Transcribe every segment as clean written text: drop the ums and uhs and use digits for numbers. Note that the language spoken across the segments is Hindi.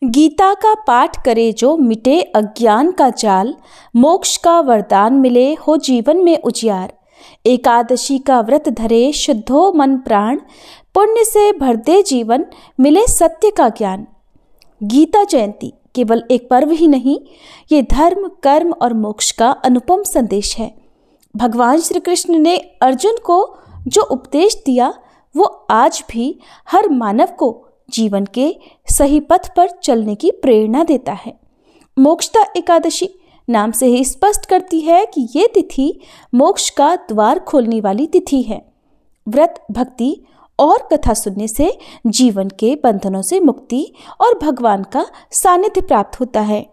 गीता का पाठ करे जो मिटे अज्ञान का जाल, मोक्ष का वरदान मिले हो जीवन में उजियार। एकादशी का व्रत धरे शुद्धो मन प्राण, पुण्य से भर दे जीवन मिले सत्य का ज्ञान। गीता जयंती केवल एक पर्व ही नहीं, ये धर्म, कर्म और मोक्ष का अनुपम संदेश है। भगवान श्री कृष्ण ने अर्जुन को जो उपदेश दिया वो आज भी हर मानव को जीवन के सही पथ पर चलने की प्रेरणा देता है। मोक्षदा एकादशी नाम से ही स्पष्ट करती है कि ये तिथि मोक्ष का द्वार खोलने वाली तिथि है। व्रत, भक्ति और कथा सुनने से जीवन के बंधनों से मुक्ति और भगवान का सानिध्य प्राप्त होता है।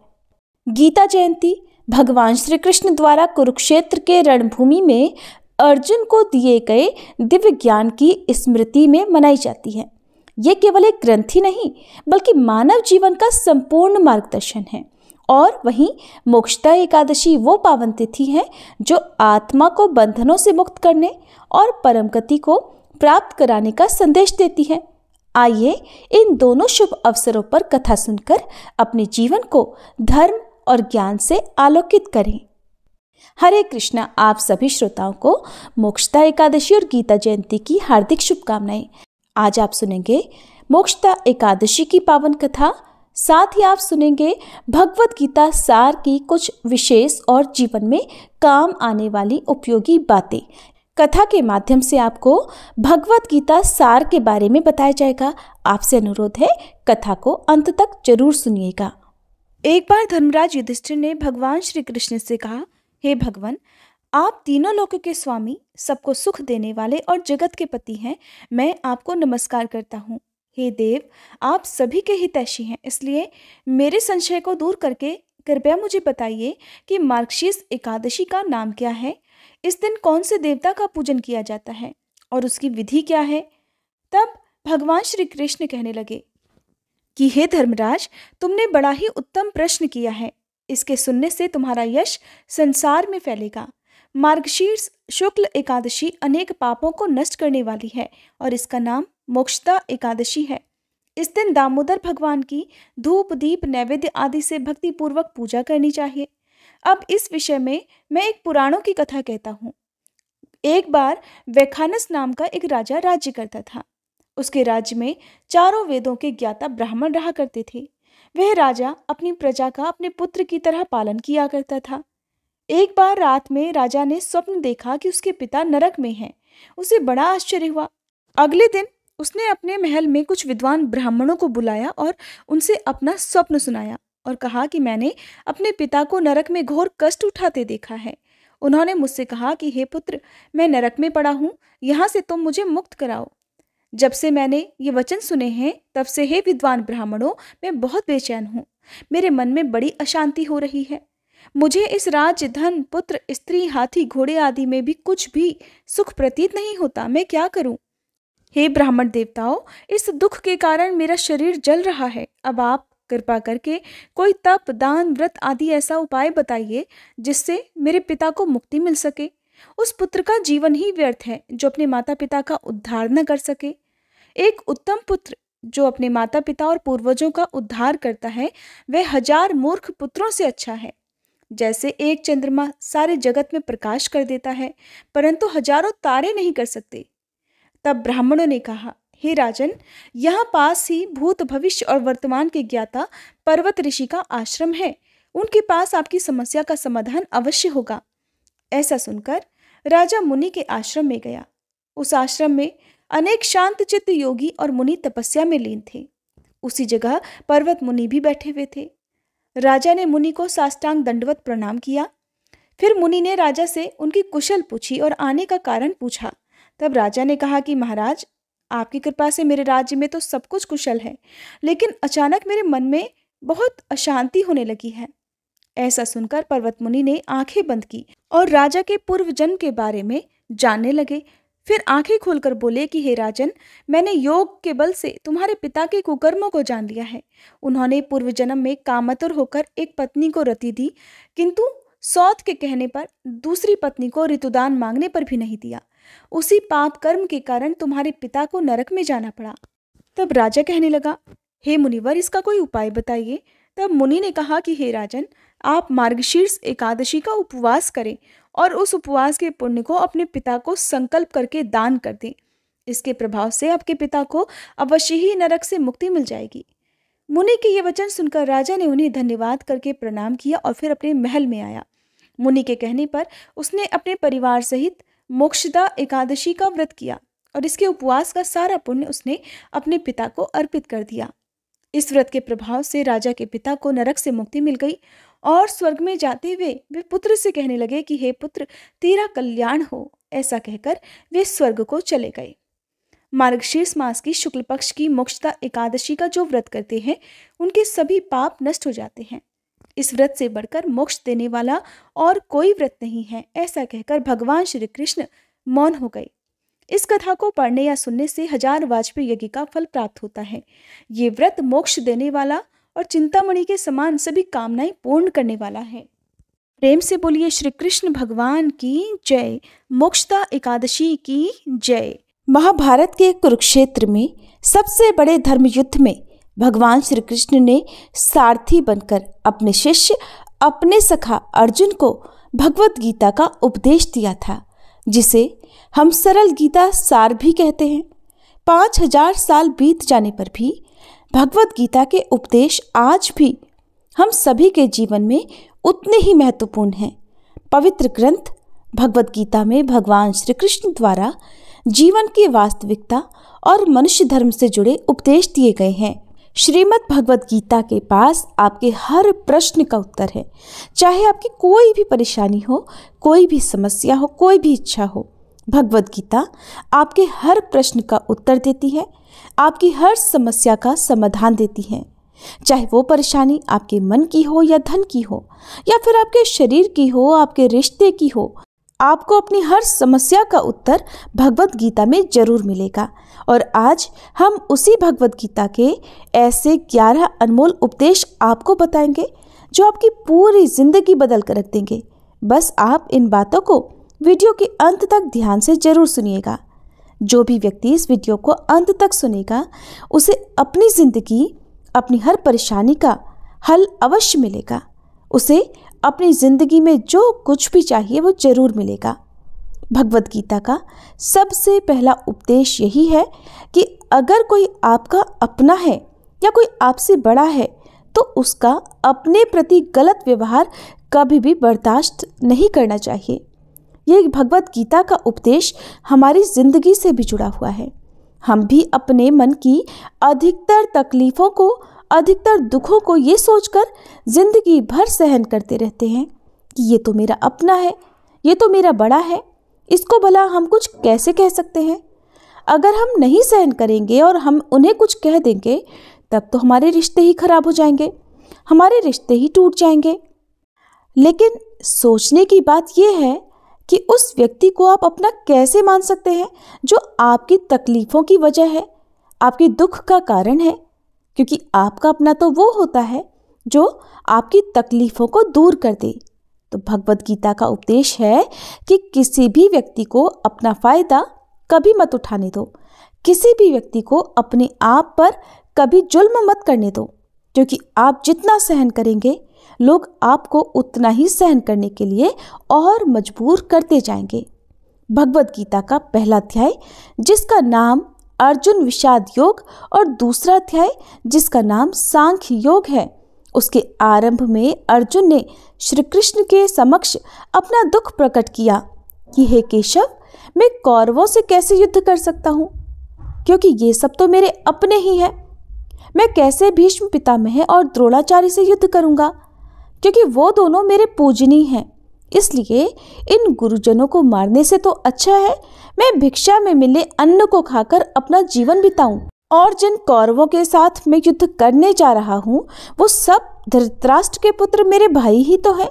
गीता जयंती भगवान श्री कृष्ण द्वारा कुरुक्षेत्र के रणभूमि में अर्जुन को दिए गए दिव्य ज्ञान की स्मृति में मनाई जाती है। ये केवल एक ग्रंथ ही नहीं बल्कि मानव जीवन का संपूर्ण मार्गदर्शन है। और वहीं मोक्षदा एकादशी वो पावन तिथि है जो आत्मा को बंधनों से मुक्त करने और परम गति को प्राप्त कराने का संदेश देती है। आइए इन दोनों शुभ अवसरों पर कथा सुनकर अपने जीवन को धर्म और ज्ञान से आलोकित करें। हरे कृष्णा। आप सभी श्रोताओं को मोक्षदा एकादशी और गीता जयंती की हार्दिक शुभकामनाएं। आज आप सुनेंगे मोक्षदा एकादशी की पावन कथा, साथ ही आप सुनेंगे भगवत गीता सार की कुछ विशेष और जीवन में काम आने वाली उपयोगी बातें। कथा के माध्यम से आपको भगवत गीता सार के बारे में बताया जाएगा। आपसे अनुरोध है कथा को अंत तक जरूर सुनिएगा। एक बार धर्मराज युधिष्ठिर ने भगवान श्री कृष्ण से कहा, हे भगवान, आप तीनों लोकों के स्वामी, सबको सुख देने वाले और जगत के पति हैं। मैं आपको नमस्कार करता हूँ। हे देव, आप सभी के हितैषी हैं, इसलिए मेरे संशय को दूर करके कृपया मुझे बताइए कि मार्गशीर्ष एकादशी का नाम क्या है, इस दिन कौन से देवता का पूजन किया जाता है और उसकी विधि क्या है। तब भगवान श्री कृष्ण कहने लगे कि हे धर्मराज, तुमने बड़ा ही उत्तम प्रश्न किया है। इसके सुनने से तुम्हारा यश संसार में फैलेगा। मार्गशीर्ष शुक्ल एकादशी अनेक पापों को नष्ट करने वाली है और इसका नाम मोक्षदा एकादशी है। इस दिन दामोदर भगवान की धूप, दीप, नैवेद्य आदि से भक्ति पूर्वक पूजा करनी चाहिए। अब इस विषय में मैं एक पुराणों की कथा कहता हूँ। एक बार वैखानस नाम का एक राजा राज्य करता था। उसके राज्य में चारों वेदों के ज्ञाता ब्राह्मण रहा करते थे। वह राजा अपनी प्रजा का अपने पुत्र की तरह पालन किया करता था। एक बार रात में राजा ने स्वप्न देखा कि उसके पिता नरक में हैं। उसे बड़ा आश्चर्य हुआ। अगले दिन उसने अपने महल में कुछ विद्वान ब्राह्मणों को बुलाया और उनसे अपना स्वप्न सुनाया और कहा कि मैंने अपने पिता को नरक में घोर कष्ट उठाते देखा है। उन्होंने मुझसे कहा कि हे पुत्र, मैं नरक में पड़ा हूँ, यहाँ से तुम मुझे मुक्त कराओ। जब से मैंने ये वचन सुने हैं तब से हे विद्वान ब्राह्मणों, मैं बहुत बेचैन हूँ। मेरे मन में बड़ी अशांति हो रही है। मुझे इस राज्य, धन, पुत्र, स्त्री, हाथी, घोड़े आदि में भी कुछ भी सुख प्रतीत नहीं होता। मैं क्या करूं? हे ब्राह्मण देवताओं, इस दुख के कारण मेरा शरीर जल रहा है। अब आप कृपा करके कोई तप, दान, व्रत आदि ऐसा उपाय बताइए जिससे मेरे पिता को मुक्ति मिल सके। उस पुत्र का जीवन ही व्यर्थ है जो अपने माता पिता का उद्धार न कर सके। एक उत्तम पुत्र जो अपने माता पिता और पूर्वजों का उद्धार करता है वह 1000 मूर्ख पुत्रों से अच्छा है। जैसे एक चंद्रमा सारे जगत में प्रकाश कर देता है परंतु हजारों तारे नहीं कर सकते। तब ब्राह्मणों ने कहा, हे राजन, यहाँ पास ही भूत, भविष्य और वर्तमान के ज्ञाता पर्वत ऋषि का आश्रम है। उनके पास आपकी समस्या का समाधान अवश्य होगा। ऐसा सुनकर राजा मुनि के आश्रम में गया। उस आश्रम में अनेक शांत चित्त योगी और मुनि तपस्या में लीन थे। उसी जगह पर्वत मुनि भी बैठे हुए थे। राजा ने मुनि को साष्टांग दंडवत प्रणाम किया। फिर मुनि ने राजा से उनकी कुशल पूछी और आने का कारण पूछा। तब राजा ने कहा कि महाराज, आपकी कृपा से मेरे राज्य में तो सब कुछ कुशल है, लेकिन अचानक मेरे मन में बहुत अशांति होने लगी है। ऐसा सुनकर पर्वत मुनि ने आंखें बंद की और राजा के पूर्व जन्म के बारे में जानने लगे। फिर आंखें खोलकर बोले कि हे राजन, मैंने योग के बल से तुम्हारे पिता के कुकर्मों को जान लिया है। उन्होंने पूर्व जन्म में कामतुर होकर एक पत्नी को रति दी, किंतु सौत के कहने पर दूसरी पत्नी को ऋतुदान मांगने पर भी नहीं दिया। उसी पाप कर्म के कारण तुम्हारे पिता को नरक में जाना पड़ा। तब राजा कहने लगा, हे मुनिवर, इसका कोई उपाय बताइए। तब मुनि ने कहा कि हे राजन, आप मार्गशीर्ष एकादशी का उपवास करें और उस उपवास के पुण्य को अपने पिता को संकल्प करके दान कर दें। इसके प्रभाव से आपके पिता को अवश्य ही नरक से मुक्ति मिल जाएगी। मुनि के ये वचन सुनकर राजा ने उन्हें धन्यवाद करके प्रणाम किया और फिर अपने महल में आया। मुनि के कहने पर उसने अपने परिवार सहित मोक्षदा एकादशी का व्रत किया और इसके उपवास का सारा पुण्य उसने अपने पिता को अर्पित कर दिया। इस व्रत के प्रभाव से राजा के पिता को नरक से मुक्ति मिल गई और स्वर्ग में जाते हुए वे पुत्र से कहने लगे कि हे पुत्र, तेरा कल्याण हो। ऐसा कहकर वे स्वर्ग को चले गए। मार्गशीर्ष मास की शुक्ल पक्ष की मोक्षदा एकादशी का जो व्रत करते हैं उनके सभी पाप नष्ट हो जाते हैं। इस व्रत से बढ़कर मोक्ष देने वाला और कोई व्रत नहीं है। ऐसा कहकर भगवान श्री कृष्ण मौन हो गए। इस कथा को पढ़ने या सुनने से 1000 वाजपेयी यज्ञ का फल प्राप्त होता है। ये व्रत मोक्ष देने वाला और चिंतामणि के समान सभी कामनाएं पूर्ण करने वाला है। प्रेम से बोलिए श्री कृष्ण भगवान की जय। मोक्षदा एकादशी की जय। महाभारत के कुरुक्षेत्र में सबसे बड़े धर्म युद्ध में भगवान श्री कृष्ण ने सारथी बनकर अपने शिष्य, अपने सखा अर्जुन को भगवत गीता का उपदेश दिया था, जिसे हम सरल गीता सार भी कहते हैं। 5000 साल बीत जाने पर भी भगवत गीता के उपदेश आज भी हम सभी के जीवन में उतने ही महत्वपूर्ण हैं। पवित्र ग्रंथ भगवत गीता में भगवान श्री कृष्ण द्वारा जीवन की वास्तविकता और मनुष्य धर्म से जुड़े उपदेश दिए गए हैं। श्रीमद् भगवत गीता के पास आपके हर प्रश्न का उत्तर है। चाहे आपकी कोई भी परेशानी हो, कोई भी समस्या हो, कोई भी इच्छा हो, भगवत गीता आपके हर प्रश्न का उत्तर देती है, आपकी हर समस्या का समाधान देती है। चाहे वो परेशानी आपके मन की हो या धन की हो, या फिर आपके शरीर की हो, आपके रिश्ते की हो, आपको अपनी हर समस्या का उत्तर भगवत गीता में जरूर मिलेगा। और आज हम उसी भगवत गीता के ऐसे 11 अनमोल उपदेश आपको बताएंगे जो आपकी पूरी जिंदगी बदल कर रख देंगे। बस आप इन बातों को वीडियो के अंत तक ध्यान से जरूर सुनिएगा। जो भी व्यक्ति इस वीडियो को अंत तक सुनेगा उसे अपनी जिंदगी, अपनी हर परेशानी का हल अवश्य मिलेगा। उसे अपनी जिंदगी में जो कुछ भी चाहिए वो जरूर मिलेगा। भगवत गीता का सबसे पहला उपदेश यही है कि अगर कोई आपका अपना है या कोई आपसे बड़ा है तो उसका अपने प्रति गलत व्यवहार कभी भी बर्दाश्त नहीं करना चाहिए। ये भगवत गीता का उपदेश हमारी जिंदगी से भी जुड़ा हुआ है। हम भी अपने मन की अधिकतर तकलीफों को, अधिकतर दुखों को ये सोचकर जिंदगी भर सहन करते रहते हैं कि ये तो मेरा अपना है, ये तो मेरा बड़ा है, इसको भला हम कुछ कैसे कह सकते हैं। अगर हम नहीं सहन करेंगे और हम उन्हें कुछ कह देंगे तब तो हमारे रिश्ते ही खराब हो जाएंगे, हमारे रिश्ते ही टूट जाएंगे। लेकिन सोचने की बात यह है कि उस व्यक्ति को आप अपना कैसे मान सकते हैं जो आपकी तकलीफों की वजह है, आपके दुख का कारण है। क्योंकि आपका अपना तो वो होता है जो आपकी तकलीफों को दूर कर दे। तो भगवत गीता का उपदेश है कि किसी भी व्यक्ति को अपना फायदा कभी मत उठाने दो, किसी भी व्यक्ति को अपने आप पर कभी जुल्म मत करने दो, क्योंकि आप जितना सहन करेंगे लोग आपको उतना ही सहन करने के लिए और मजबूर करते जाएंगे। भगवत गीता का पहला अध्याय जिसका नाम अर्जुन विषाद योग और दूसरा अध्याय जिसका नाम सांख्य योग है, उसके आरंभ में अर्जुन ने श्री कृष्ण के समक्ष अपना दुख प्रकट किया कि हे केशव, मैं कौरवों से कैसे युद्ध कर सकता हूँ, क्योंकि ये सब तो मेरे अपने ही हैं। मैं कैसे भीष्म पितामह और द्रोणाचार्य से युद्ध करूँगा, क्योंकि वो दोनों मेरे पूजनीय हैं। इसलिए इन गुरुजनों को मारने से तो अच्छा है मैं भिक्षा में मिले अन्न को खाकर अपना जीवन बिताऊं। और जिन कौरवों के साथ मैं युद्ध करने जा रहा हूँ वो सब धृतराष्ट्र के पुत्र मेरे भाई ही तो हैं,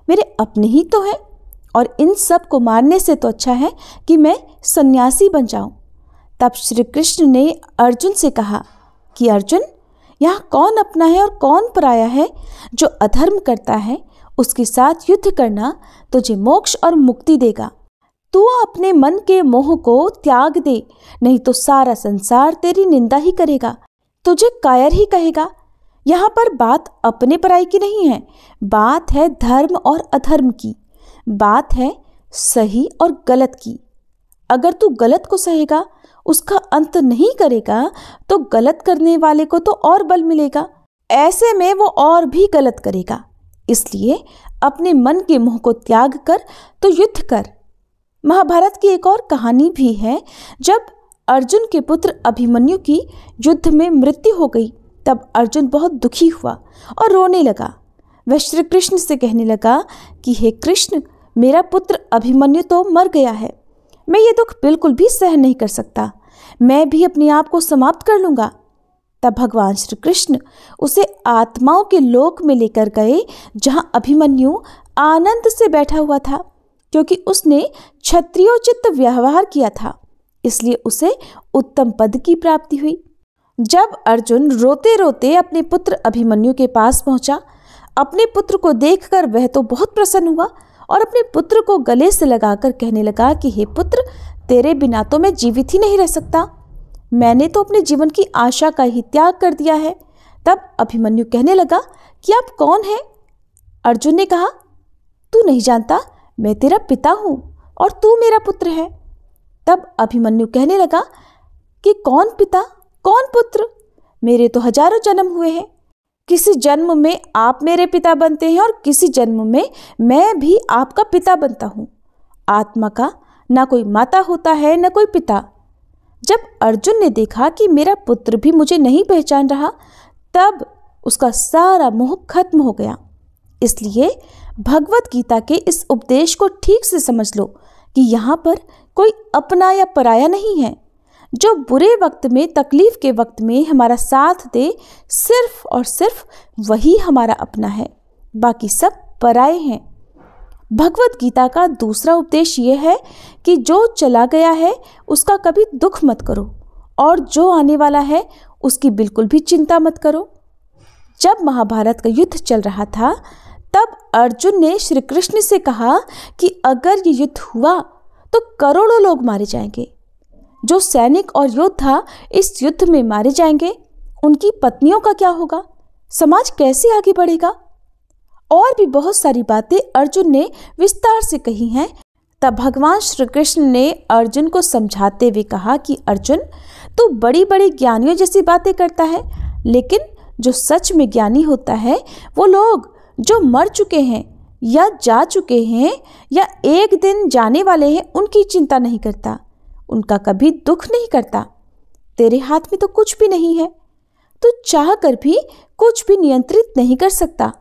मेरे अपने ही तो हैं। और इन सब को मारने से तो अच्छा है कि मैं सन्यासी बन जाऊं। तब श्री कृष्ण ने अर्जुन से कहा कि अर्जुन, यहाँ कौन अपना है और कौन पराया है। जो अधर्म करता है उसके साथ युद्ध करना तुझे मोक्ष और मुक्ति देगा। तू अपने मन के मोह को त्याग दे, नहीं तो सारा संसार तेरी निंदा ही करेगा। तुझे कायर ही कहेगा। यहाँ पर बात अपने पराई की नहीं है, बात है धर्म और अधर्म की, बात है सही और गलत की। अगर तू गलत को सहेगा, उसका अंत नहीं करेगा, तो गलत करने वाले को तो और बल मिलेगा, ऐसे में वो और भी गलत करेगा। इसलिए अपने मन के मोह को त्याग कर तो युद्ध कर। महाभारत की एक और कहानी भी है। जब अर्जुन के पुत्र अभिमन्यु की युद्ध में मृत्यु हो गई, तब अर्जुन बहुत दुखी हुआ और रोने लगा। वह श्री कृष्ण से कहने लगा कि हे कृष्ण, मेरा पुत्र अभिमन्यु तो मर गया है, मैं ये दुख बिल्कुल भी सहन नहीं कर सकता, मैं भी अपने आप को समाप्त कर लूँगा। तब भगवान श्री कृष्ण उसे आत्माओं के लोक में लेकर गए, जहाँ अभिमन्यु आनंद से बैठा हुआ था, क्योंकि उसने क्षत्रियोचित व्यवहार किया था, इसलिए उसे उत्तम पद की प्राप्ति हुई। जब अर्जुन रोते रोते अपने पुत्र अभिमन्यु के पास पहुंचा, अपने पुत्र को देखकर वह तो बहुत प्रसन्न हुआ और अपने पुत्र को गले से लगाकर कहने लगा कि हे पुत्र, तेरे बिना तो मैं जीवित ही नहीं रह सकता, मैंने तो अपने जीवन की आशा का ही त्याग कर दिया है। तब अभिमन्यु कहने लगा कि आप कौन हैं? अर्जुन ने कहा, तू नहीं जानता, मैं तेरा पिता हूँ और तू मेरा पुत्र है। तब अभिमन्यु कहने लगा कि कौन पिता कौन पुत्र, मेरे तो हजारों जन्म हुए हैं, किसी जन्म में आप मेरे पिता बनते हैं और किसी जन्म में मैं भी आपका पिता बनता हूँ। आत्मा का ना कोई माता होता है न कोई पिता। जब अर्जुन ने देखा कि मेरा पुत्र भी मुझे नहीं पहचान रहा, तब उसका सारा मोह खत्म हो गया। इसलिए भगवत गीता के इस उपदेश को ठीक से समझ लो कि यहाँ पर कोई अपना या पराया नहीं है। जो बुरे वक्त में, तकलीफ के वक्त में हमारा साथ दे, सिर्फ और सिर्फ वही हमारा अपना है, बाकी सब पराए हैं। भगवत गीता का दूसरा उपदेश ये है कि जो चला गया है उसका कभी दुख मत करो, और जो आने वाला है उसकी बिल्कुल भी चिंता मत करो। जब महाभारत का युद्ध चल रहा था, तब अर्जुन ने श्री कृष्ण से कहा कि अगर ये युद्ध हुआ तो करोड़ों लोग मारे जाएंगे। जो सैनिक और योद्धा इस युद्ध में मारे जाएंगे, उनकी पत्नियों का क्या होगा? समाज कैसे आगे बढ़ेगा? और भी बहुत सारी बातें अर्जुन ने विस्तार से कही हैं। तब भगवान श्री कृष्ण ने अर्जुन को समझाते हुए कहा कि अर्जुन, तू बड़ी बड़ी ज्ञानियों जैसी बातें करता है, लेकिन जो सच में ज्ञानी होता है वो लोग जो मर चुके हैं या जा चुके हैं या एक दिन जाने वाले हैं, उनकी चिंता नहीं करता, उनका कभी दुख नहीं करता। तेरे हाथ में तो कुछ भी नहीं है, तू चाह कर भी कुछ भी नियंत्रित नहीं कर सकता।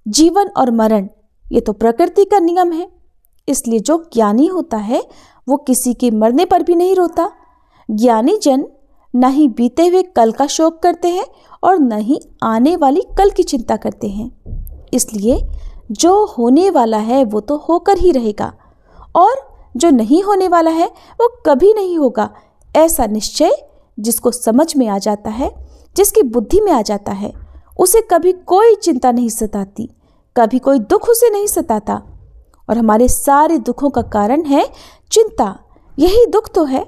जीवन और मरण ये तो प्रकृति का नियम है, इसलिए जो ज्ञानी होता है वो किसी के मरने पर भी नहीं रोता। ज्ञानी जन न ही बीते हुए कल का शोक करते हैं और न ही आने वाली कल की चिंता करते हैं। इसलिए जो होने वाला है वो तो होकर ही रहेगा, और जो नहीं होने वाला है वो कभी नहीं होगा। ऐसा निश्चय जिसको समझ में आ जाता है, जिसकी बुद्धि में आ जाता है, उसे कभी कोई चिंता नहीं सताती, कभी कोई दुख उसे नहीं सताता। और हमारे सारे दुखों का कारण है चिंता। यही दुख तो है।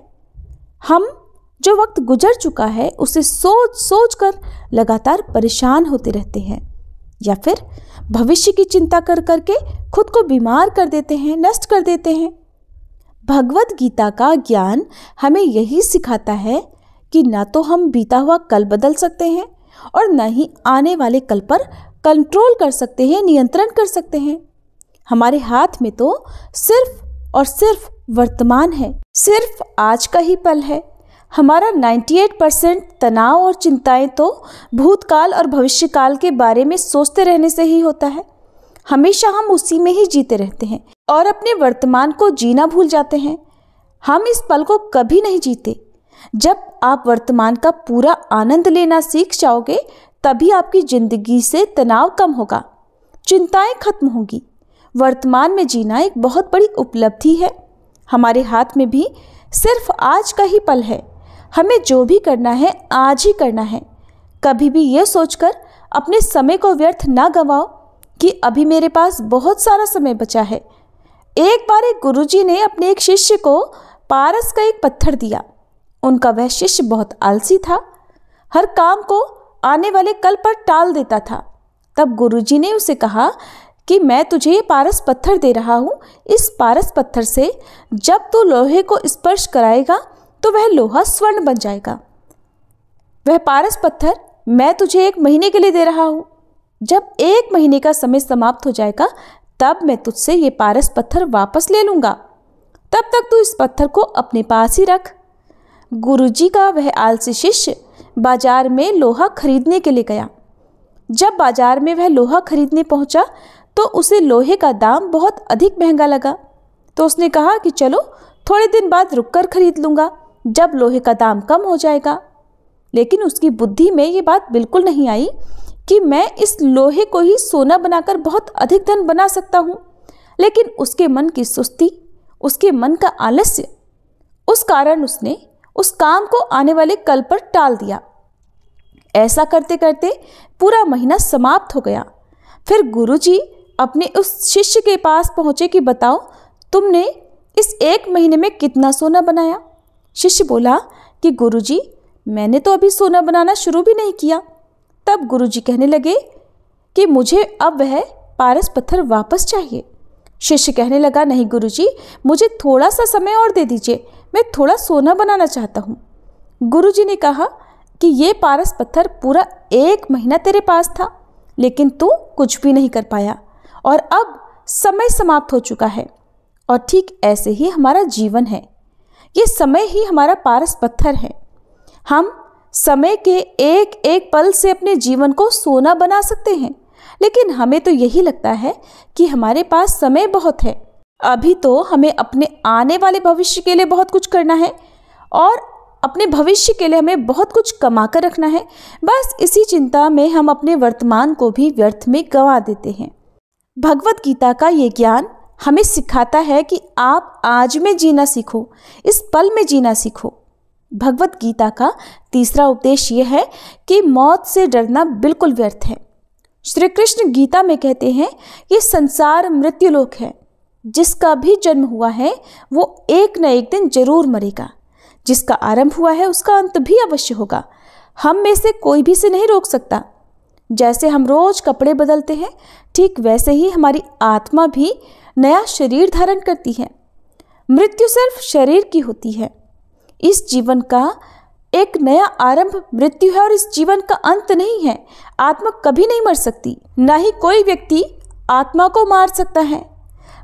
हम जो वक्त गुजर चुका है उसे सोच सोच कर लगातार परेशान होते रहते हैं, या फिर भविष्य की चिंता कर करके खुद को बीमार कर देते हैं, नष्ट कर देते हैं। भगवत गीता का ज्ञान हमें यही सिखाता है कि ना तो हम बीता हुआ कल बदल सकते हैं और न ही आने वाले कल पर कंट्रोल कर सकते हैं, नियंत्रण कर सकते हैं। हमारे हाथ में तो सिर्फ और सिर्फ वर्तमान है, सिर्फ आज का ही पल है। हमारा 98% तनाव और चिंताएं तो भूतकाल और भविष्यकाल के बारे में सोचते रहने से ही होता है। हमेशा हम उसी में ही जीते रहते हैं और अपने वर्तमान को जीना भूल जाते हैं। हम इस पल को कभी नहीं जीते। जब आप वर्तमान का पूरा आनंद लेना सीख जाओगे, तभी आपकी जिंदगी से तनाव कम होगा, चिंताएं खत्म होंगी। वर्तमान में जीना एक बहुत बड़ी उपलब्धि है। हमारे हाथ में भी सिर्फ आज का ही पल है। हमें जो भी करना है आज ही करना है। कभी भी ये सोचकर अपने समय को व्यर्थ ना गंवाओ कि अभी मेरे पास बहुत सारा समय बचा है। एक बार एक गुरुजी ने अपने एक शिष्य को पारस का एक पत्थर दिया। उनका वह शिष्य बहुत आलसी था। हर काम को आने वाले कल पर टाल देता था। तब गुरुजी ने उसे कहा कि मैं तुझे ये पारस पत्थर दे रहा हूँ। इस पारस पत्थर से जब तू लोहे को स्पर्श कराएगा तो वह लोहा स्वर्ण बन जाएगा। वह पारस पत्थर मैं तुझे 1 महीने के लिए दे रहा हूँ। जब 1 महीने का समय समाप्त हो जाएगा तब मैं तुझसे ये पारस पत्थर वापस ले लूँगा। तब तक तू इस पत्थर को अपने पास ही रख। गुरुजी का वह आलसी शिष्य बाजार में लोहा खरीदने के लिए गया। जब बाजार में वह लोहा खरीदने पहुंचा तो उसे लोहे का दाम बहुत अधिक महंगा लगा। तो उसने कहा कि चलो थोड़े दिन बाद रुककर खरीद लूँगा, जब लोहे का दाम कम हो जाएगा। लेकिन उसकी बुद्धि में ये बात बिल्कुल नहीं आई कि मैं इस लोहे को ही सोना बनाकर बहुत अधिक धन बना सकता हूँ। लेकिन उसके मन की सुस्ती, उसके मन का आलस्य, उस कारण उसने उस काम को आने वाले कल पर टाल दिया। ऐसा करते करते पूरा महीना समाप्त हो गया। फिर गुरुजी अपने उस शिष्य के पास पहुँचे कि बताओ तुमने इस 1 महीने में कितना सोना बनाया। शिष्य बोला कि गुरुजी मैंने तो अभी सोना बनाना शुरू भी नहीं किया। तब गुरुजी कहने लगे कि मुझे अब वह पारस पत्थर वापस चाहिए। शिष्य कहने लगा नहीं गुरुजी, मुझे थोड़ा सा समय और दे दीजिए, मैं थोड़ा सोना बनाना चाहता हूँ। गुरुजी ने कहा कि ये पारस पत्थर पूरा 1 महीना तेरे पास था, लेकिन तू कुछ भी नहीं कर पाया और अब समय समाप्त हो चुका है। और ठीक ऐसे ही हमारा जीवन है। ये समय ही हमारा पारस पत्थर है। हम समय के एक एक पल से अपने जीवन को सोना बना सकते हैं, लेकिन हमें तो यही लगता है कि हमारे पास समय बहुत है। अभी तो हमें अपने आने वाले भविष्य के लिए बहुत कुछ करना है और अपने भविष्य के लिए हमें बहुत कुछ कमा कर रखना है। बस इसी चिंता में हम अपने वर्तमान को भी व्यर्थ में गंवा देते हैं। भगवत गीता का ये ज्ञान हमें सिखाता है कि आप आज में जीना सीखो, इस पल में जीना सीखो। भगवत गीता का तीसरा उपदेश ये है कि मौत से डरना बिल्कुल व्यर्थ है। श्री कृष्ण गीता में कहते हैं ये संसार मृत्युलोक है। जिसका भी जन्म हुआ है वो एक न एक दिन जरूर मरेगा। जिसका आरंभ हुआ है उसका अंत भी अवश्य होगा। हम में से कोई भी इसे नहीं रोक सकता। जैसे हम रोज कपड़े बदलते हैं, ठीक वैसे ही हमारी आत्मा भी नया शरीर धारण करती है। मृत्यु सिर्फ शरीर की होती है। इस जीवन का एक नया आरंभ मृत्यु है और इस जीवन का अंत नहीं है। आत्मा कभी नहीं मर सकती, ना ही कोई व्यक्ति आत्मा को मार सकता है।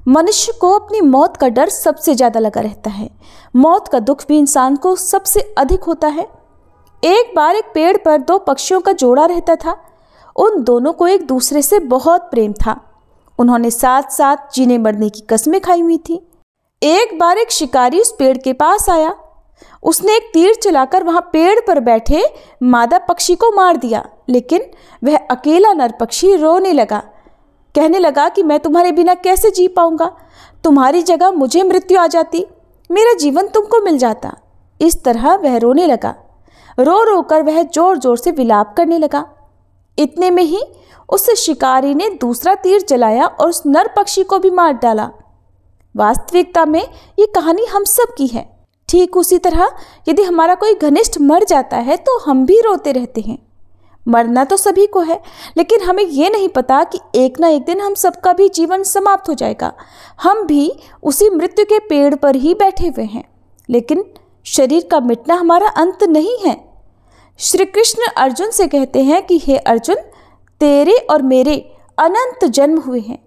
मनुष्य को अपनी मौत का डर सबसे ज़्यादा लगा रहता है। मौत का दुख भी इंसान को सबसे अधिक होता है। एक बार एक पेड़ पर 2 पक्षियों का जोड़ा रहता था। उन दोनों को एक दूसरे से बहुत प्रेम था। उन्होंने साथ साथ जीने मरने की कस्में खाई हुई थी। एक बार एक शिकारी उस पेड़ के पास आया। उसने एक तीर चलाकर वहां पेड़ पर बैठे मादा पक्षी को मार दिया, लेकिन वह अकेला नर पक्षी रोने लगा। कहने लगा कि मैं तुम्हारे बिना कैसे जी पाऊंगा। तुम्हारी जगह मुझे मृत्यु आ जाती, मेरा जीवन तुमको मिल जाता। इस तरह वह रोने लगा। रो रो कर वह जोर जोर से विलाप करने लगा। इतने में ही उस शिकारी ने दूसरा तीर चलाया और उस नर पक्षी को भी मार डाला। वास्तविकता में ये कहानी हम सब की है। ठीक उसी तरह यदि हमारा कोई घनिष्ठ मर जाता है तो हम भी रोते रहते हैं। मरना तो सभी को है, लेकिन हमें ये नहीं पता कि एक ना एक दिन हम सबका भी जीवन समाप्त हो जाएगा। हम भी उसी मृत्यु के पेड़ पर ही बैठे हुए हैं, लेकिन शरीर का मिटना हमारा अंत नहीं है। श्री कृष्ण अर्जुन से कहते हैं कि हे अर्जुन, तेरे और मेरे अनंत जन्म हुए हैं।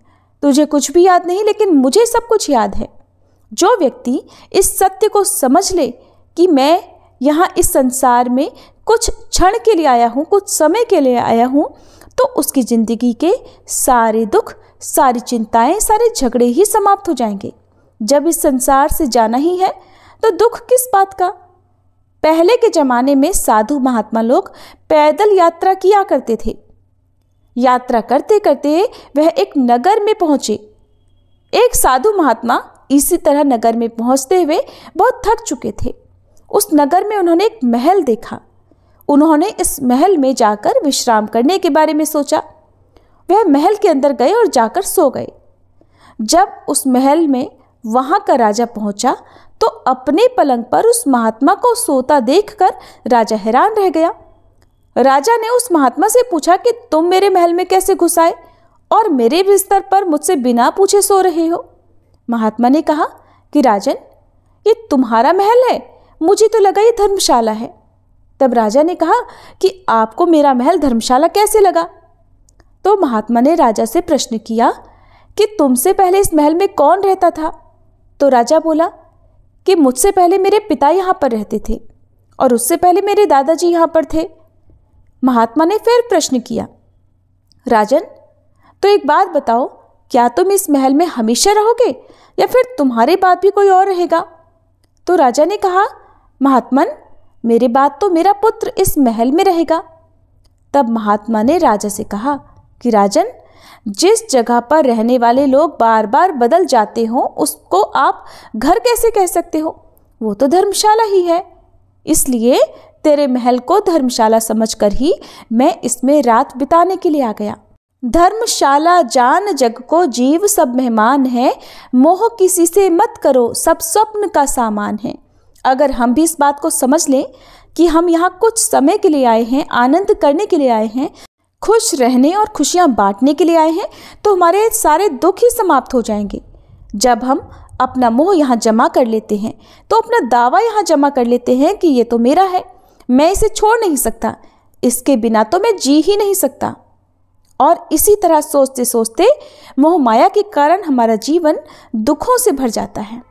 तुझे कुछ भी याद नहीं, लेकिन मुझे सब कुछ याद है। जो व्यक्ति इस सत्य को समझ ले कि मैं यहाँ इस संसार में कुछ क्षण के लिए आया हूँ, कुछ समय के लिए आया हूँ, तो उसकी ज़िंदगी के सारे दुख, सारी चिंताएं, सारे झगड़े ही समाप्त हो जाएंगे। जब इस संसार से जाना ही है तो दुख किस बात का। पहले के ज़माने में साधु महात्मा लोग पैदल यात्रा किया करते थे। यात्रा करते करते वह एक नगर में पहुँचे। एक साधु महात्मा इसी तरह नगर में पहुँचते हुए बहुत थक चुके थे। उस नगर में उन्होंने एक महल देखा। उन्होंने इस महल में जाकर विश्राम करने के बारे में सोचा। वह महल के अंदर गए और जाकर सो गए। जब उस महल में वहाँ का राजा पहुँचा तो अपने पलंग पर उस महात्मा को सोता देखकर राजा हैरान रह गया। राजा ने उस महात्मा से पूछा कि तुम मेरे महल में कैसे घुस आए और मेरे बिस्तर पर मुझसे बिना पूछे सो रहे हो? महात्मा ने कहा कि राजन, ये तुम्हारा महल है, मुझे तो लगा ये धर्मशाला है। तब राजा ने कहा कि आपको मेरा महल धर्मशाला कैसे लगा? तो महात्मा ने राजा से प्रश्न किया कि तुमसे पहले इस महल में कौन रहता था? तो राजा बोला कि मुझसे पहले मेरे पिता यहाँ पर रहते थे और उससे पहले मेरे दादाजी यहाँ पर थे। महात्मा ने फिर प्रश्न किया, राजन, तो एक बात बताओ, क्या तुम इस महल में हमेशा रहोगे या फिर तुम्हारे बाद भी कोई और रहेगा? तो राजा ने कहा, महात्मन, मेरे बाद तो मेरा पुत्र इस महल में रहेगा। तब महात्मा ने राजा से कहा कि राजन, जिस जगह पर रहने वाले लोग बार बार बदल जाते हो उसको आप घर कैसे कह सकते हो? वो तो धर्मशाला ही है। इसलिए तेरे महल को धर्मशाला समझकर ही मैं इसमें रात बिताने के लिए आ गया। धर्मशाला जान जग को जीव सब मेहमान है, मोह किसी से मत करो सब स्वप्न का सामान है। अगर हम भी इस बात को समझ लें कि हम यहाँ कुछ समय के लिए आए हैं, आनंद करने के लिए आए हैं, खुश रहने और खुशियाँ बांटने के लिए आए हैं, तो हमारे सारे दुख ही समाप्त हो जाएंगे। जब हम अपना मोह यहाँ जमा कर लेते हैं तो अपना दावा यहाँ जमा कर लेते हैं कि ये तो मेरा है, मैं इसे छोड़ नहीं सकता, इसके बिना तो मैं जी ही नहीं सकता। और इसी तरह सोचते सोचते मोह माया के कारण हमारा जीवन दुखों से भर जाता है।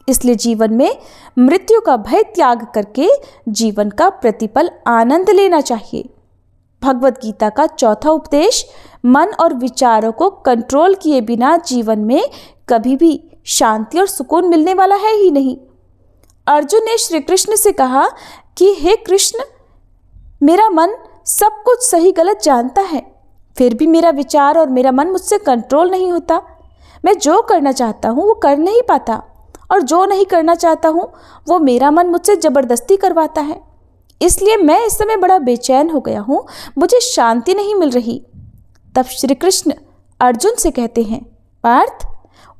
इसलिए जीवन में मृत्यु का भय त्याग करके जीवन का प्रतिपल आनंद लेना चाहिए। भगवत गीता का चौथा उपदेश, मन और विचारों को कंट्रोल किए बिना जीवन में कभी भी शांति और सुकून मिलने वाला है ही नहीं। अर्जुन ने श्री कृष्ण से कहा कि हे कृष्ण, मेरा मन सब कुछ सही गलत जानता है, फिर भी मेरा विचार और मेरा मन मुझसे कंट्रोल नहीं होता। मैं जो करना चाहता हूँ वो कर नहीं पाता और जो नहीं करना चाहता हूँ वो मेरा मन मुझसे ज़बरदस्ती करवाता है। इसलिए मैं इस समय बड़ा बेचैन हो गया हूँ, मुझे शांति नहीं मिल रही। तब श्री कृष्ण अर्जुन से कहते हैं, पार्थ,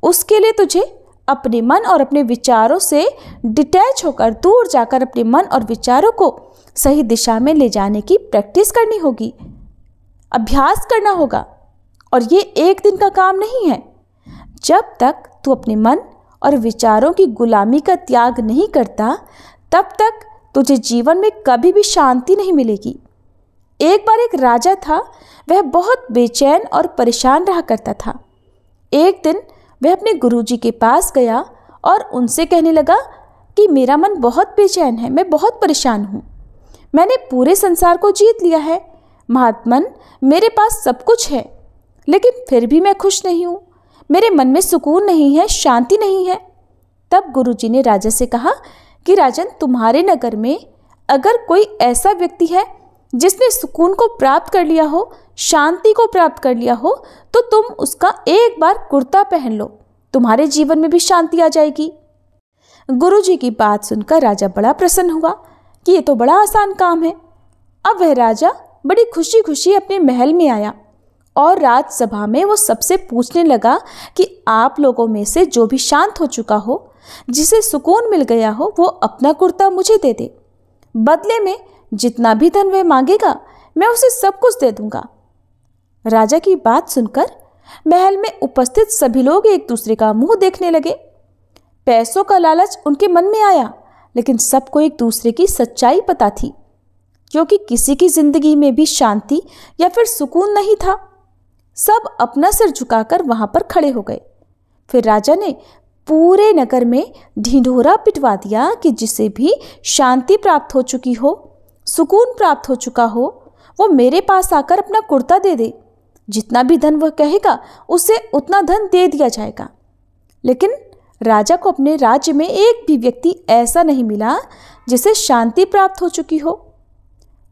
उसके लिए तुझे अपने मन और अपने विचारों से डिटैच होकर दूर जाकर अपने मन और विचारों को सही दिशा में ले जाने की प्रैक्टिस करनी होगी, अभ्यास करना होगा। और ये एक दिन का काम नहीं है। जब तक तू अपने मन और विचारों की गुलामी का त्याग नहीं करता, तब तक तुझे जीवन में कभी भी शांति नहीं मिलेगी। एक बार एक राजा था, वह बहुत बेचैन और परेशान रहा करता था। एक दिन वह अपने गुरुजी के पास गया और उनसे कहने लगा कि मेरा मन बहुत बेचैन है, मैं बहुत परेशान हूँ। मैंने पूरे संसार को जीत लिया है महात्मन, मेरे पास सब कुछ है, लेकिन फिर भी मैं खुश नहीं हूँ। मेरे मन में सुकून नहीं है, शांति नहीं है। तब गुरुजी ने राजा से कहा कि राजन, तुम्हारे नगर में अगर कोई ऐसा व्यक्ति है जिसने सुकून को प्राप्त कर लिया हो, शांति को प्राप्त कर लिया हो, तो तुम उसका एक बार कुर्ता पहन लो, तुम्हारे जीवन में भी शांति आ जाएगी। गुरुजी की बात सुनकर राजा बड़ा प्रसन्न हुआ कि ये तो बड़ा आसान काम है। अब वह राजा बड़ी खुशी खुशी अपने महल में आया और राजसभा में वो सबसे पूछने लगा कि आप लोगों में से जो भी शांत हो चुका हो, जिसे सुकून मिल गया हो, वो अपना कुर्ता मुझे दे दे। बदले में जितना भी धन वह मांगेगा मैं उसे सब कुछ दे दूंगा। राजा की बात सुनकर महल में उपस्थित सभी लोग एक दूसरे का मुंह देखने लगे। पैसों का लालच उनके मन में आया, लेकिन सबको एक दूसरे की सच्चाई पता थी, क्योंकि किसी की जिंदगी में भी शांति या फिर सुकून नहीं था। सब अपना सिर झुकाकर वहां पर खड़े हो गए। फिर राजा ने पूरे नगर में ढिंढोरा पिटवा दिया कि जिसे भी शांति प्राप्त हो चुकी हो, सुकून प्राप्त हो चुका हो, वो मेरे पास आकर अपना कुर्ता दे दे। जितना भी धन वह कहेगा उसे उतना धन दे दिया जाएगा। लेकिन राजा को अपने राज्य में एक भी व्यक्ति ऐसा नहीं मिला जिसे शांति प्राप्त हो चुकी हो।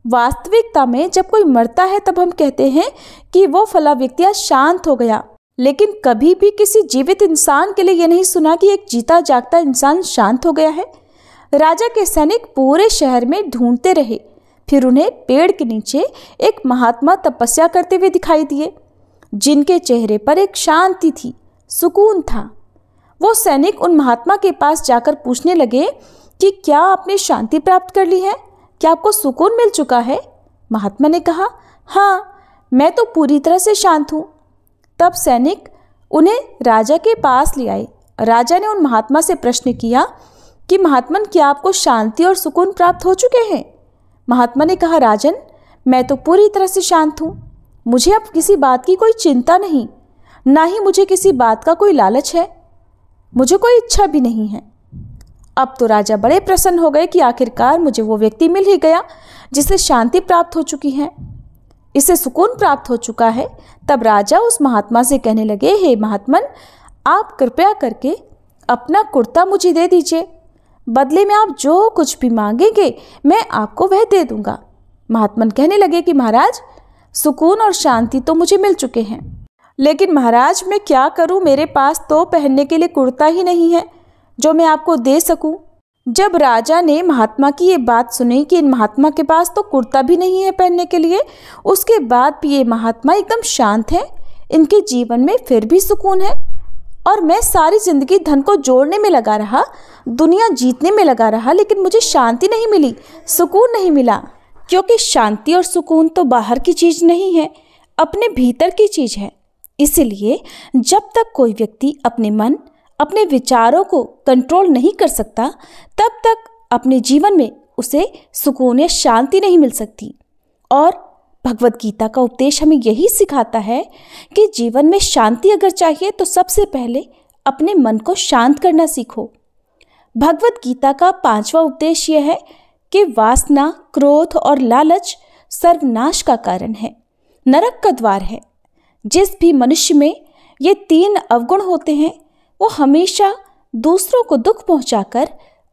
वास्तविकता में जब कोई मरता है तब हम कहते हैं कि वो फला व्यक्ति शांत हो गया, लेकिन कभी भी किसी जीवित इंसान के लिए यह नहीं सुना कि एक जीता जागता इंसान शांत हो गया है। राजा के सैनिक पूरे शहर में ढूंढते रहे, फिर उन्हें पेड़ के नीचे एक महात्मा तपस्या करते हुए दिखाई दिए, जिनके चेहरे पर एक शांति थी, सुकून था। वो सैनिक उन महात्मा के पास जाकर पूछने लगे कि क्या आपने शांति प्राप्त कर ली है, क्या आपको सुकून मिल चुका है? महात्मा ने कहा, हाँ, मैं तो पूरी तरह से शांत हूँ। तब सैनिक उन्हें राजा के पास ले आए। राजा ने उन महात्मा से प्रश्न किया कि महात्मन, क्या आपको शांति और सुकून प्राप्त हो चुके हैं? महात्मा ने कहा, राजन, मैं तो पूरी तरह से शांत हूँ। मुझे अब किसी बात की कोई चिंता नहीं, ना ही मुझे किसी बात का कोई लालच है, मुझे कोई इच्छा भी नहीं है। अब तो राजा बड़े प्रसन्न हो गए कि आखिरकार मुझे वो व्यक्ति मिल ही गया जिसे शांति प्राप्त हो चुकी है, इसे सुकून प्राप्त हो चुका है। तब राजा उस महात्मा से कहने लगे, हे महात्मन, आप कृपया करके अपना कुर्ता मुझे दे दीजिए, बदले में आप जो कुछ भी मांगेंगे मैं आपको वह दे दूंगा। महात्मन कहने लगे कि महाराज, सुकून और शांति तो मुझे मिल चुके हैं, लेकिन महाराज मैं क्या करूं, मेरे पास तो पहनने के लिए कुर्ता ही नहीं है जो मैं आपको दे सकूं। जब राजा ने महात्मा की ये बात सुनी कि इन महात्मा के पास तो कुर्ता भी नहीं है पहनने के लिए, उसके बाद भी ये महात्मा एकदम शांत है, इनके जीवन में फिर भी सुकून है, और मैं सारी जिंदगी धन को जोड़ने में लगा रहा, दुनिया जीतने में लगा रहा, लेकिन मुझे शांति नहीं मिली, सुकून नहीं मिला। क्योंकि शांति और सुकून तो बाहर की चीज़ नहीं है, अपने भीतर की चीज़ है। इसीलिए जब तक कोई व्यक्ति अपने मन, अपने विचारों को कंट्रोल नहीं कर सकता, तब तक अपने जीवन में उसे सुकून या शांति नहीं मिल सकती। और भगवत गीता का उपदेश हमें यही सिखाता है कि जीवन में शांति अगर चाहिए तो सबसे पहले अपने मन को शांत करना सीखो। भगवत गीता का 5वां उपदेश यह है कि वासना, क्रोध और लालच सर्वनाश का कारण है, नरक का द्वार है। जिस भी मनुष्य में ये 3 अवगुण होते हैं, वो हमेशा दूसरों को दुख पहुंचाकर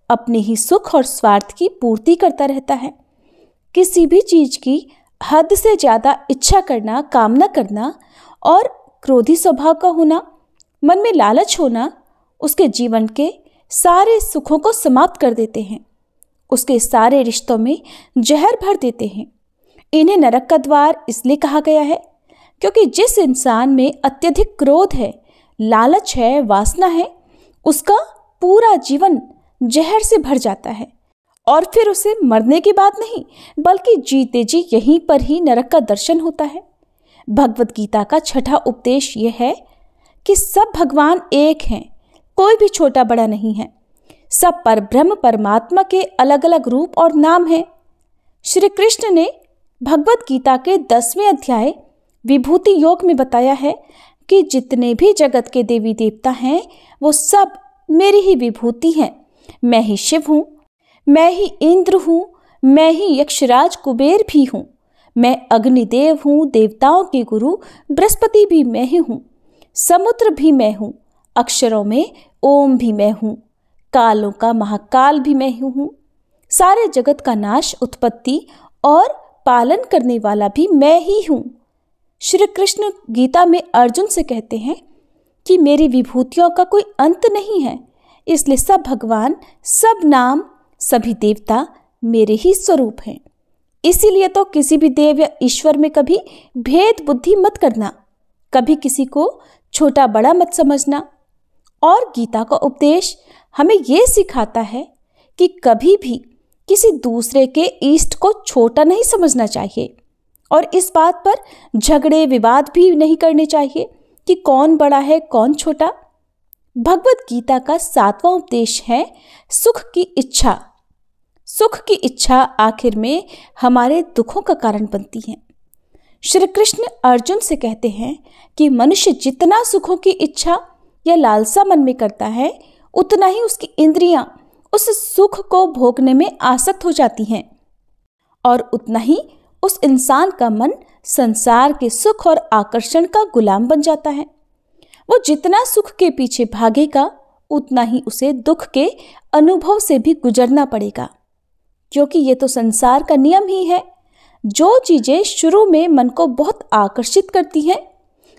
अपने ही सुख और स्वार्थ की पूर्ति करता रहता है। किसी भी चीज की हद से ज़्यादा इच्छा करना, कामना करना और क्रोधी स्वभाव का होना, मन में लालच होना, उसके जीवन के सारे सुखों को समाप्त कर देते हैं, उसके सारे रिश्तों में जहर भर देते हैं। इन्हें नरक का द्वार इसलिए कहा गया है क्योंकि जिस इंसान में अत्यधिक क्रोध है, लालच है, वासना है, उसका पूरा जीवन जहर से भर जाता है, और फिर उसे मरने की बात नहीं बल्कि जीते जी यहीं पर ही नरक का दर्शन होता है। भगवत गीता का 6वां उपदेश यह है कि सब भगवान एक हैं, कोई भी छोटा बड़ा नहीं है। सब परब्रह्म परमात्मा के अलग अलग रूप और नाम हैं। श्री कृष्ण ने भगवत गीता के 10वें अध्याय विभूति योग में बताया है कि जितने भी जगत के देवी देवता हैं वो सब मेरी ही विभूति हैं। मैं ही शिव हूँ, मैं ही इंद्र हूँ, मैं ही यक्षराज कुबेर भी हूँ, मैं अग्निदेव हूँ, देवताओं के गुरु बृहस्पति भी मैं ही हूँ, समुद्र भी मैं हूँ, अक्षरों में ओम भी मैं हूँ, कालों का महाकाल भी मैं हूँ, सारे जगत का नाश, उत्पत्ति और पालन करने वाला भी मैं ही हूँ। श्री कृष्ण गीता में अर्जुन से कहते हैं कि मेरी विभूतियों का कोई अंत नहीं है, इसलिए सब भगवान, सब नाम, सभी देवता मेरे ही स्वरूप हैं। इसीलिए तो किसी भी देव या ईश्वर में कभी भेद बुद्धि मत करना, कभी किसी को छोटा बड़ा मत समझना। और गीता का उपदेश हमें ये सिखाता है कि कभी भी किसी दूसरे के इष्ट को छोटा नहीं समझना चाहिए, और इस बात पर झगड़े विवाद भी नहीं करने चाहिए कि कौन बड़ा है कौन छोटा। भगवत गीता का 7वां उपदेश है सुख की इच्छा। सुख की इच्छा आखिर में हमारे दुखों का कारण बनती है। श्री कृष्ण अर्जुन से कहते हैं कि मनुष्य जितना सुखों की इच्छा या लालसा मन में करता है, उतना ही उसकी इंद्रियां उस सुख को भोगने में आसक्त हो जाती हैं, और उतना ही उस इंसान का मन संसार के सुख और आकर्षण का गुलाम बन जाता है। वो जितना सुख के पीछे भागेगा, उतना ही उसे दुख के अनुभव से भी गुजरना पड़ेगा, क्योंकि ये तो संसार का नियम ही है। जो चीजें शुरू में मन को बहुत आकर्षित करती हैं,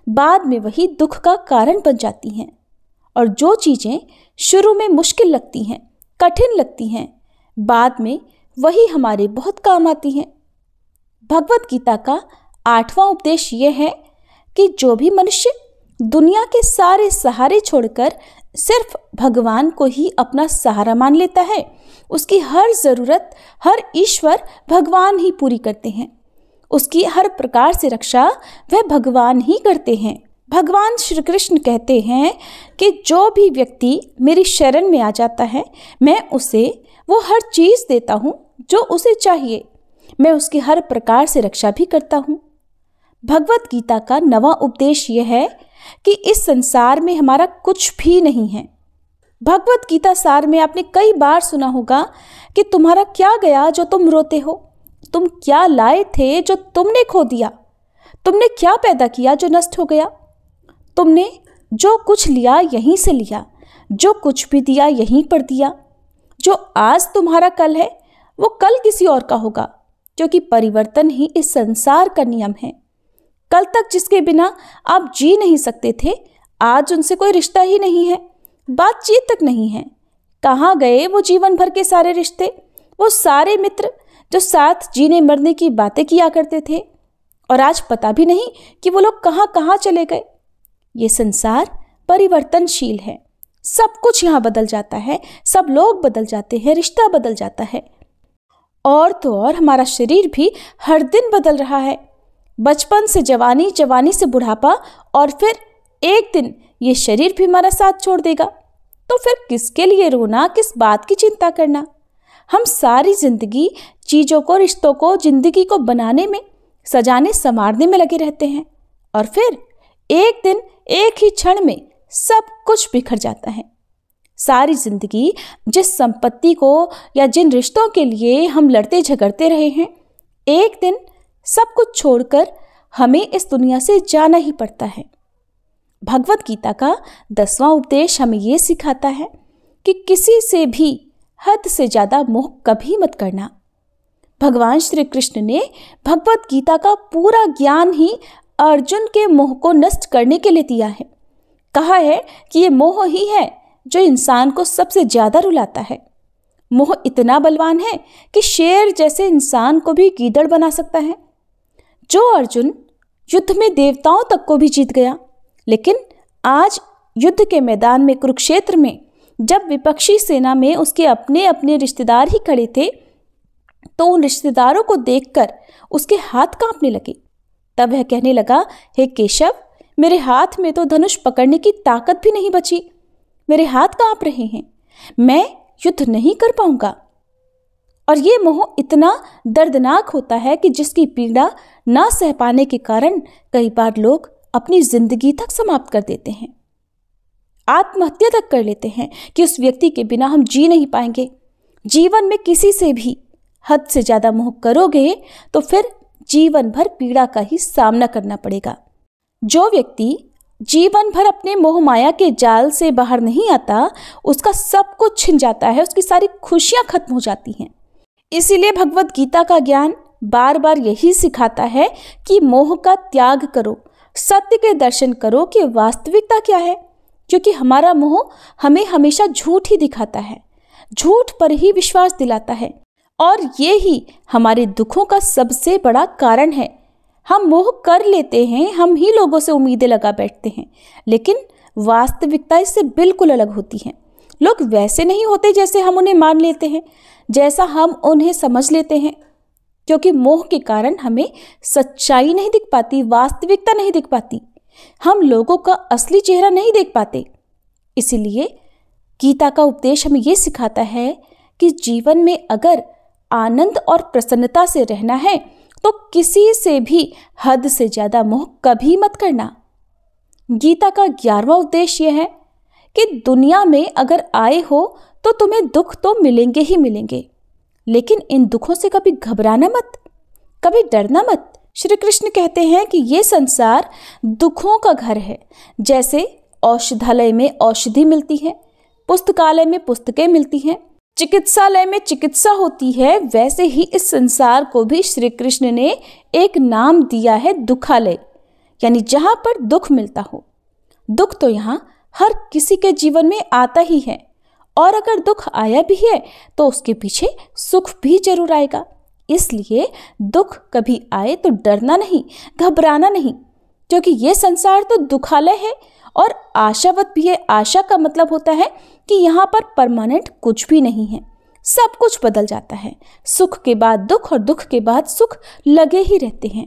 बाद में वही दुख का कारण बन जाती हैं, और जो चीजें शुरू में मुश्किल लगती हैं, कठिन लगती हैं, बाद में वही हमारे बहुत काम आती हैं। भगवत गीता का 8वां उपदेश यह है कि जो भी मनुष्य दुनिया के सारे सहारे छोड़कर सिर्फ भगवान को ही अपना सहारा मान लेता है, उसकी हर जरूरत, हर ईश्वर भगवान ही पूरी करते हैं। उसकी हर प्रकार से रक्षा वह भगवान ही करते हैं। भगवान श्री कृष्ण कहते हैं कि जो भी व्यक्ति मेरी शरण में आ जाता है, मैं उसे वो हर चीज़ देता हूँ जो उसे चाहिए। मैं उसकी हर प्रकार से रक्षा भी करता हूँ। भगवत गीता का नवा उपदेश यह है कि इस संसार में हमारा कुछ भी नहीं है। भगवत गीता सार में आपने कई बार सुना होगा कि तुम्हारा क्या गया जो तुम रोते हो, तुम क्या लाए थे जो तुमने खो दिया, तुमने क्या पैदा किया जो नष्ट हो गया, तुमने जो कुछ लिया यहीं से लिया, जो कुछ भी दिया यहीं पर दिया। जो आज तुम्हारा कल है वो कल किसी और का होगा, क्योंकि परिवर्तन ही इस संसार का नियम है। कल तक जिसके बिना आप जी नहीं सकते थे, आज उनसे कोई रिश्ता ही नहीं है, बातचीत तक नहीं है। कहाँ गए वो जीवन भर के सारे रिश्ते, वो सारे मित्र जो साथ जीने मरने की बातें किया करते थे, और आज पता भी नहीं कि वो लोग कहाँ कहाँ चले गए। ये संसार परिवर्तनशील है, सब कुछ यहाँ बदल जाता है, सब लोग बदल जाते हैं, रिश्ता बदल जाता है। और तो और हमारा शरीर भी हर दिन बदल रहा है। बचपन से जवानी, जवानी से बुढ़ापा, और फिर एक दिन ये शरीर भी हमारा साथ छोड़ देगा। तो फिर किसके लिए रोना, किस बात की चिंता करना। हम सारी जिंदगी चीज़ों को, रिश्तों को, जिंदगी को बनाने में, सजाने संवारने में लगे रहते हैं, और फिर एक दिन एक ही क्षण में सब कुछ बिखर जाता है। सारी जिंदगी जिस संपत्ति को या जिन रिश्तों के लिए हम लड़ते झगड़ते रहे हैं, एक दिन सब कुछ छोड़कर हमें इस दुनिया से जाना ही पड़ता है। भगवत गीता का 10वां उपदेश हमें ये सिखाता है कि किसी से भी हद से ज़्यादा मोह कभी मत करना। भगवान श्री कृष्ण ने भगवत गीता का पूरा ज्ञान ही अर्जुन के मोह को नष्ट करने के लिए दिया है। कहा है कि ये मोह ही है जो इंसान को सबसे ज़्यादा रुलाता है। मोह इतना बलवान है कि शेर जैसे इंसान को भी गीदड़ बना सकता है। जो अर्जुन युद्ध में देवताओं तक को भी जीत गया, लेकिन आज युद्ध के मैदान में, कुरुक्षेत्र में, जब विपक्षी सेना में उसके अपने अपने रिश्तेदार ही खड़े थे, तो उन रिश्तेदारों को देखकर उसके हाथ कांपने लगे। तब वह कहने लगा, हे केशव, मेरे हाथ में तो धनुष पकड़ने की ताकत भी नहीं बची, मेरे हाथ कांप रहे हैं, मैं युद्ध नहीं कर पाऊंगा। और ये मोह इतना दर्दनाक होता है कि जिसकी पीड़ा ना सह पाने के कारण कई बार लोग अपनी जिंदगी तक समाप्त कर देते हैं, आत्महत्या तक कर लेते हैं कि उस व्यक्ति के बिना हम जी नहीं पाएंगे। जीवन में किसी से भी हद से ज़्यादा मोह करोगे तो फिर जीवन भर पीड़ा का ही सामना करना पड़ेगा। जो व्यक्ति जीवन भर अपने मोह माया के जाल से बाहर नहीं आता, उसका सब कुछ छिन जाता है, उसकी सारी खुशियां खत्म हो जाती हैं। इसीलिए भगवत गीता का ज्ञान बार बार यही सिखाता है कि मोह का त्याग करो, सत्य के दर्शन करो कि वास्तविकता क्या है, क्योंकि हमारा मोह हमें हमेशा झूठ ही दिखाता है, झूठ पर ही विश्वास दिलाता है, और ये ही हमारे दुखों का सबसे बड़ा कारण है। हम मोह कर लेते हैं, हम ही लोगों से उम्मीदें लगा बैठते हैं, लेकिन वास्तविकता इससे बिल्कुल अलग होती है। लोग वैसे नहीं होते जैसे हम उन्हें मान लेते हैं, जैसा हम उन्हें समझ लेते हैं, क्योंकि मोह के कारण हमें सच्चाई नहीं दिख पाती, वास्तविकता नहीं दिख पाती, हम लोगों का असली चेहरा नहीं देख पाते। इसीलिए गीता का उपदेश हमें ये सिखाता है कि जीवन में अगर आनंद और प्रसन्नता से रहना है तो किसी से भी हद से ज़्यादा मोह कभी मत करना। गीता का 11वां उपदेश यह है कि दुनिया में अगर आए हो तो तुम्हें दुख तो मिलेंगे ही मिलेंगे, लेकिन इन दुखों से कभी घबराना मत, कभी डरना मत। श्री कृष्ण कहते हैं कि ये संसार दुखों का घर है। जैसे औषधालय में औषधि मिलती है, पुस्तकालय में पुस्तकें मिलती हैं, चिकित्सालय में चिकित्सा होती है, वैसे ही इस संसार को भी श्री कृष्ण ने एक नाम दिया है, दुखालय, यानी जहाँ पर दुख मिलता हो। दुख तो यहाँ हर किसी के जीवन में आता ही है, और अगर दुख आया भी है तो उसके पीछे सुख भी जरूर आएगा। इसलिए दुख कभी आए तो डरना नहीं, घबराना नहीं, क्योंकि ये संसार तो दुखालय है और आशावत भी है। आशा का मतलब होता है कि यहाँ पर परमानेंट कुछ भी नहीं है, सब कुछ बदल जाता है। सुख के बाद दुख और दुख के बाद सुख लगे ही रहते हैं।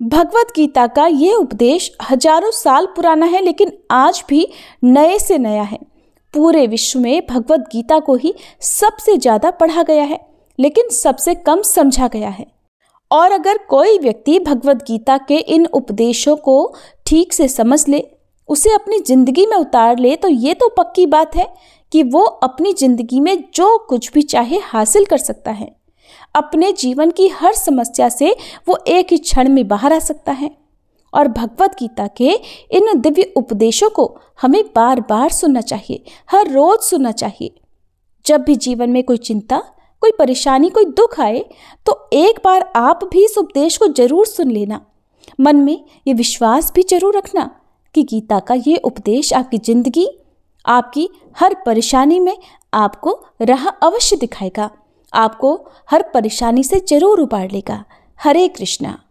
भगवत गीता का ये उपदेश हजारों साल पुराना है, लेकिन आज भी नए से नया है। पूरे विश्व में भगवत गीता को ही सबसे ज्यादा पढ़ा गया है, लेकिन सबसे कम समझा गया है। और अगर कोई व्यक्ति भगवत गीता के इन उपदेशों को ठीक से समझ ले, उसे अपनी जिंदगी में उतार ले, तो ये तो पक्की बात है कि वो अपनी जिंदगी में जो कुछ भी चाहे हासिल कर सकता है। अपने जीवन की हर समस्या से वो एक ही क्षण में बाहर आ सकता है। और भगवत गीता के इन दिव्य उपदेशों को हमें बार बार सुनना चाहिए, हर रोज सुनना चाहिए। जब भी जीवन में कोई चिंता, कोई परेशानी, कोई दुख आए, तो एक बार आप भी इस उपदेश को जरूर सुन लेना। मन में ये विश्वास भी जरूर रखना कि गीता का ये उपदेश आपकी जिंदगी, आपकी हर परेशानी में आपको राह अवश्य दिखाएगा, आपको हर परेशानी से जरूर उबार लेगा। हरे कृष्णा।